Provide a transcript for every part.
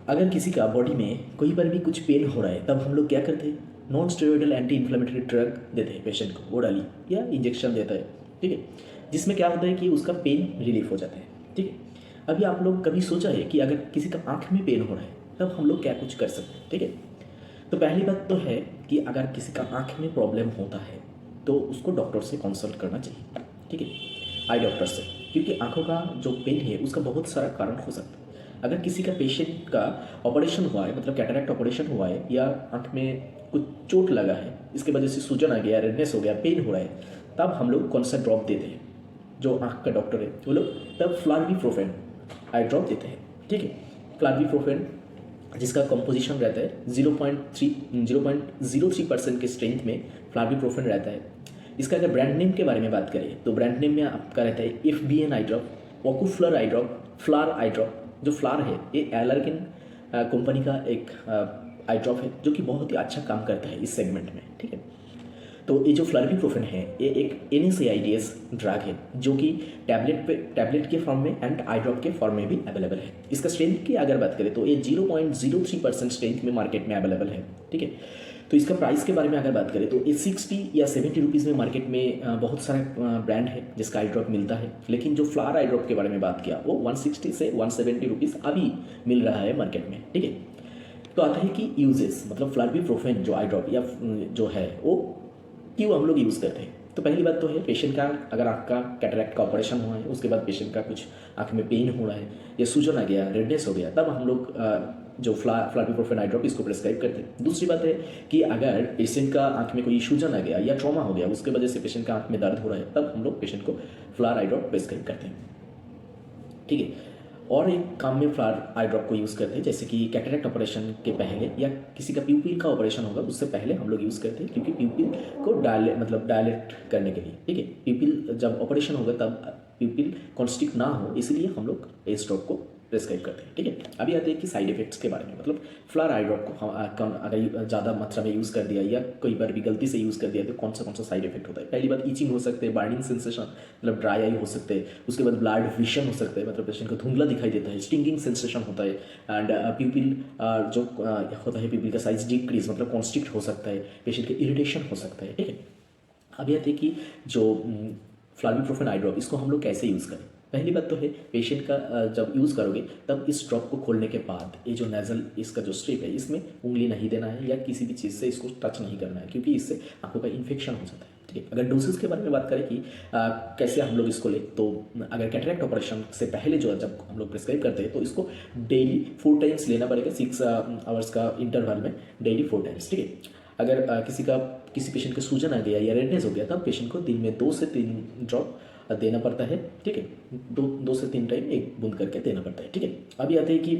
अगर किसी का बॉडी में कोई बार भी कुछ पेन हो रहा है तब हम लोग क्या करते हैं, non steroidal anti inflammatory drug देते हैं पेशेंट को, ओरली या इंजेक्शन देता है, ठीक है, जिसमें क्या होता है कि उसका पेन रिलीफ हो जाता है, ठीक है। अभी आप लोग कभी सोचा है कि अगर किसी का आँख में पेन हो रहा है तब हम लोग क्या कुछ कर सकते हैं, ठीक है। तो पहली बात तो है कि अगर किसी का आँख में प्रॉब्लम होता है तो उसको डॉक्टर से कंसल्ट करना चाहिए, ठीक है, आई डॉक्टर से, क्योंकि आँखों का जो पेन है उसका बहुत सारा कारण हो सकता है। अगर किसी का पेशेंट का ऑपरेशन हुआ है, मतलब कैटरैक्ट ऑपरेशन हुआ है, या आँख में कुछ चोट लगा है, इसके वजह से सूजन आ गया, रेडनेस हो गया, पेन हो रहा है, तब हम लोग कौन सा ड्रॉप देते हैं, जो आँख का डॉक्टर है वो लोग तब फ्लाविप्रोफेन आई ड्रॉप देते हैं, ठीक है। फ्लाविप्रोफेन जिसका कंपोजिशन रहता है 0.03% के स्ट्रेंथ में फ्लाविप्रोफेन रहता है। इसका अगर ब्रांड नेम के बारे में बात करें तो ब्रांड नेम में आपका रहता है FBN आई ड्रॉप, ओकुफ्लर आई ड्रॉप, फ्लार आई ड्रॉप। जो फ्लार है ये एलर्किन कंपनी का एक आई ड्रॉप है जो कि बहुत ही अच्छा काम करता है इस सेगमेंट में, ठीक है। तो ये जो फ्लाविप्रोफेन है ये एक NSAIDs ड्रग है जो कि टैबलेट के फॉर्म में एंड आई ड्रॉप के फॉर्म में भी अवेलेबल है। इसका स्ट्रेंथ की अगर बात करें तो ये 0.03% स्ट्रेंथ में मार्केट में अवेलेबल है, ठीक है। तो इसका प्राइस के बारे में अगर बात करें तो ये 60 या 70 रुपीज़ में मार्केट में बहुत सारा ब्रांड है जिसका आई ड्रॉप मिलता है, लेकिन जो फ्लार आई ड्रॉप के बारे में बात किया वो 160 से 170 रुपीज़ अभी मिल रहा है मार्केट में, ठीक है। तो आता है कि यूजेस, मतलब फ्लाविप्रोफेन जो आई ड्रॉप या जो है वो क्यों हम लोग यूज़ करते हैं। तो पहली बात तो है पेशेंट का अगर आँख का कैटरैक्ट का ऑपरेशन हुआ है, उसके बाद पेशेंट का कुछ आँख में पेन हो रहा है या सूजन आ गया, रेडनेस हो गया, तब हम लोग जो फ्लाविप्रोफेन आई ड्रॉप इसको प्रेस्क्राइब करते हैं। दूसरी बात है कि अगर पेशेंट का आँख में कोई सूजन आ गया या ट्रॉमा हो गया, उसके वजह से पेशेंट का आँख में दर्द हो रहा है, तब हम लोग पेशेंट को फ्लार आई ड्रॉप प्रेस्क्राइब करते हैं, ठीक है। और एक काम में फ्लार आई ड्रॉप को यूज़ करते हैं, जैसे कि कैटरैक्ट ऑपरेशन के पहले या किसी का प्यूपिल का ऑपरेशन होगा उससे पहले हम लोग यूज़ करते हैं, क्योंकि प्यूपिल को डायलेट करने के लिए, ठीक है। प्यूपिल जब ऑपरेशन होगा तब प्यूपिल कॉन्स्ट्रिक्ट ना हो, इसलिए हम लोग इस ड्रॉप को प्रेस्क्राइब करते हैं, ठीक है। अभी आते हैं कि साइड इफेक्ट्स के बारे में, मतलब फ्लार आई ड्रॉप को कम अगर ज़्यादा मात्रा में यूज़ कर दिया या कई बार भी गलती से यूज़ कर दिया तो कौन सा साइड इफेक्ट होता है। पहली बात ईचिंग हो सकते हैं, बर्निंग सेंसेशन मतलब ड्राई आई हो सकते हैं, उसके बाद ब्लड विजन हो सकता है, मतलब पेशेंट को धुंधला दिखाई देता है, स्टिंगिंग सेंसेशन होता है, एंड प्यूपिल जो होता है प्यूपिल का साइज डिक्रीज मतलब कॉन्स्ट्रिक्ट हो सकता है, पेशेंट के इरिटेशन हो सकता है, ठीक है। अभी आते हैं कि जो फ्लाविप्रोफेन आई ड्रॉप इसको हम लोग कैसे यूज़ करें। पहली बात तो है पेशेंट का जब यूज़ करोगे तब इस ड्रॉप को खोलने के बाद ये जो नेजल इसका जो स्ट्रिप है इसमें उंगली नहीं देना है या किसी भी चीज़ से इसको टच नहीं करना है, क्योंकि इससे आंखों का इन्फेक्शन हो जाता है, ठीक है। अगर डोसेज के बारे में बात करें कि कैसे हम लोग इसको ले, तो अगर कैटरैक्ट ऑपरेशन से पहले जो जब हम लोग प्रिस्क्राइब करते हैं तो इसको डेली 4 टाइम्स लेना पड़ेगा, 6 आवर्स का इंटरवल में डेली 4 टाइम्स, ठीक है। अगर किसी पेशेंट का सूजन आ गया या रेडनेस हो गया तब पेशेंट को दिन में 2 से 3 ड्रॉप देना पड़ता है, ठीक है। 2 से 3 टाइम एक बूंद करके देना पड़ता है, ठीक है। अभी आते हैं कि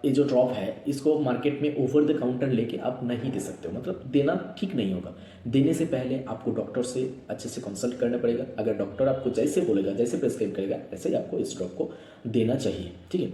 ये जो ड्रॉप है इसको मार्केट में ओवर द काउंटर लेके आप नहीं दे सकते हो, मतलब देना ठीक नहीं होगा। देने से पहले आपको डॉक्टर से अच्छे से कंसल्ट करना पड़ेगा। अगर डॉक्टर आपको जैसे बोलेगा, जैसे प्रेस्क्राइब करेगा, ऐसे ही आपको इस ड्रॉप को देना चाहिए, ठीक है।